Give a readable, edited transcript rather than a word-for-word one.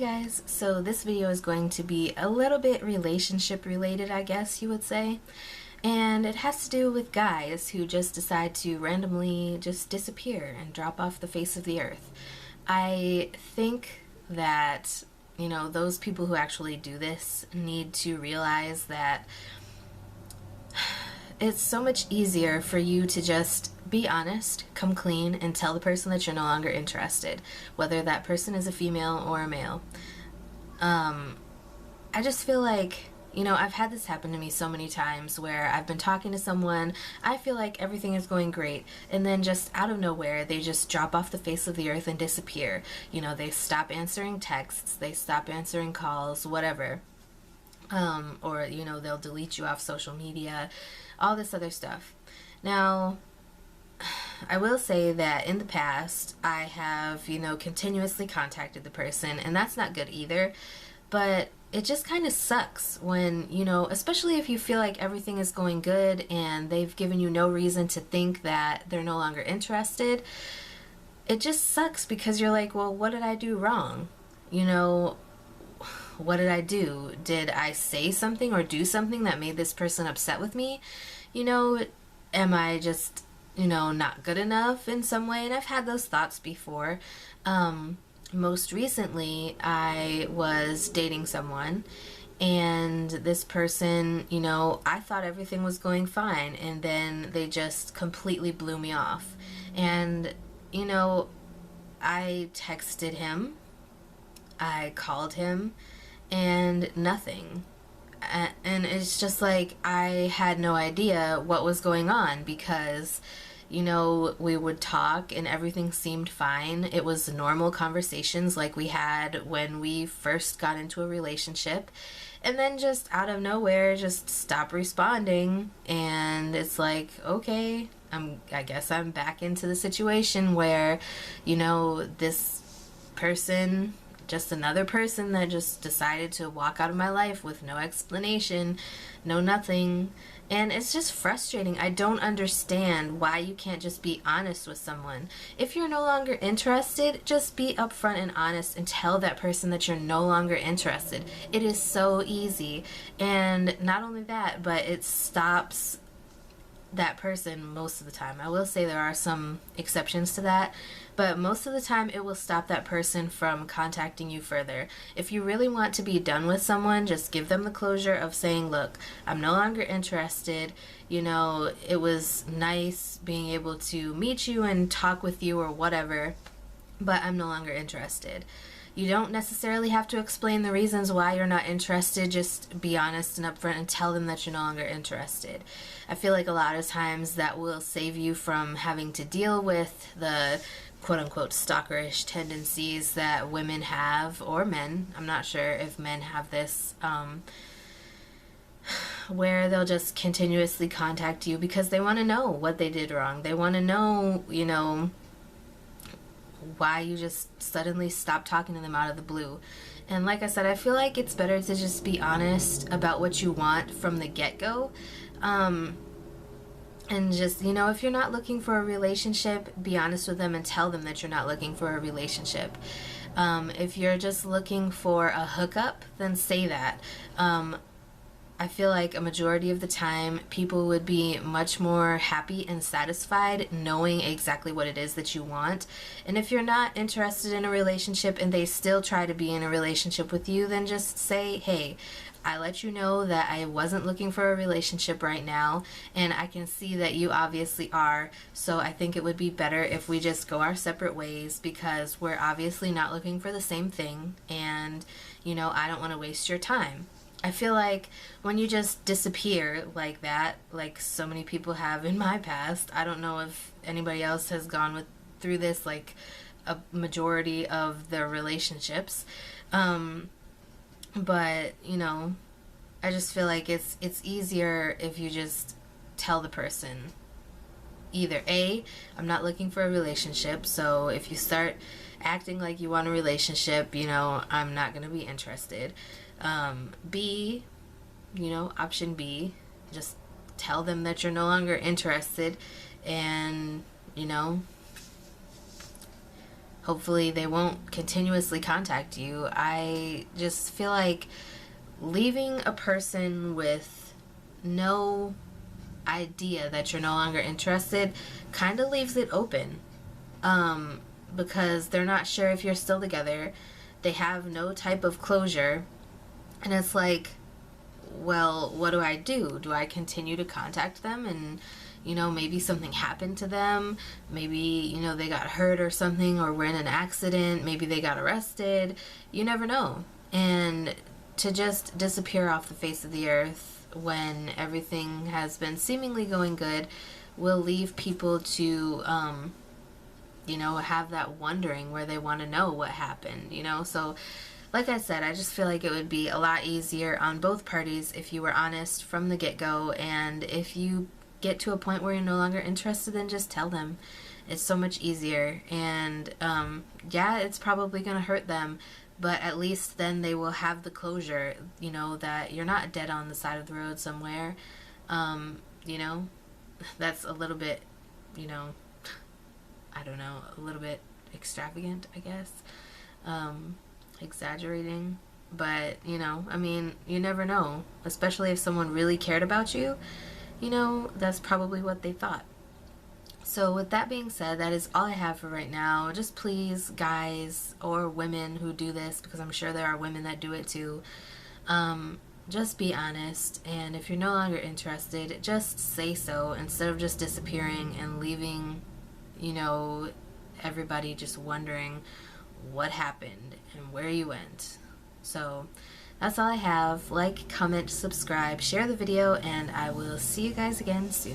guys, so this video is going to be a little bit relationship related, I guess you would say. And it has to do with guys who just decide to randomly just disappear and drop off the face of the earth. I think that, those people who actually do this need to realize that it's so much easier for you to just be honest, come clean, and tell the person that you're no longer interested, whether that person is a female or a male. I just feel like, I've had this happen to me so many times where I've been talking to someone, I feel like everything is going great, and then just out of nowhere, they just drop off the face of the earth and disappear. They stop answering texts, they stop answering calls, whatever. Or, they'll delete you off social media, all this other stuff. Now, I will say that in the past, I have, continuously contacted the person, and that's not good either. But it just kind of sucks when, especially if you feel like everything is going good and they've given you no reason to think that they're no longer interested. It just sucks because you're like, well, what did I do wrong? What did I do? Did I say something or do something that made this person upset with me? Am I just, not good enough in some way? And I've had those thoughts before. Most recently, I was dating someone, and this person, I thought everything was going fine, and then they just completely blew me off. And, I texted him, I called him, and nothing. And it's just like I had no idea what was going on because, we would talk and everything seemed fine. It was normal conversations like we had when we first got into a relationship. And then just out of nowhere, just stop responding. And it's like, okay, I guess I'm back into the situation where, this person, just another person that just decided to walk out of my life with no explanation, no nothing. And it's just frustrating. I don't understand why you can't just be honest with someone. If you're no longer interested, just be upfront and honest and tell that person that you're no longer interested. It is so easy. And not only that, but it stops that person most of the time. I will say there are some exceptions to that, but most of the time it will stop that person from contacting you further. If you really want to be done with someone, just give them the closure of saying, look, I'm no longer interested. It was nice being able to meet you and talk with you or whatever, but I'm no longer interested. You don't necessarily have to explain the reasons why you're not interested. Just be honest and upfront and tell them that you're no longer interested. I feel like a lot of times that will save you from having to deal with the quote-unquote stalkerish tendencies that women have, or men. I'm not sure if men have this, where they'll just continuously contact you because they want to know what they did wrong. They want to know, why you just suddenly stop talking to them out of the blue. And like I said, I feel like it's better to just be honest about what you want from the get-go. And just, if you're not looking for a relationship, be honest with them and tell them that you're not looking for a relationship. If you're just looking for a hookup, then say that. I feel like a majority of the time people would be much more happy and satisfied knowing exactly what it is that you want. And if you're not interested in a relationship and they still try to be in a relationship with you, then just say, hey, I let you know that I wasn't looking for a relationship right now, and I can see that you obviously are, so I think it would be better if we just go our separate ways because we're obviously not looking for the same thing, and, I don't want to waste your time. I feel like when you just disappear like that, like so many people have in my past, I don't know if anybody else has gone through this, like a majority of their relationships, but I just feel like it's easier if you just tell the person either A, I'm not looking for a relationship, so if you start acting like you want a relationship, I'm not going to be interested. B, option B, just tell them that you're no longer interested and, Hopefully they won't continuously contact you. I just feel like leaving a person with no idea that you're no longer interested kind of leaves it open, because they're not sure if you're still together. They have no type of closure. And it's like, well, what do I do? Do I continue to contact them and, maybe something happened to them? Maybe, they got hurt or something, or were in an accident. Maybe they got arrested. You never know. And to just disappear off the face of the earth when everything has been seemingly going good will leave people to, have that wondering where they want to know what happened, So, like I said, I just feel like it would be a lot easier on both parties if you were honest from the get-go, and if you get to a point where you're no longer interested, then just tell them. It's so much easier, and yeah, it's probably going to hurt them, but at least then they will have the closure, that you're not dead on the side of the road somewhere. You know, that's a little bit, I don't know, a little bit extravagant, I guess. Exaggerating. But, I mean, you never know. Especially if someone really cared about you, that's probably what they thought. So with that being said, that is all I have for right now. Just please, guys or women who do this, because I'm sure there are women that do it too, just be honest. And if you're no longer interested, just say so, instead of just disappearing and leaving, everybody just wondering what happened and where you went. So that's all I have. Like, comment, subscribe, share the video, and I will see you guys again soon.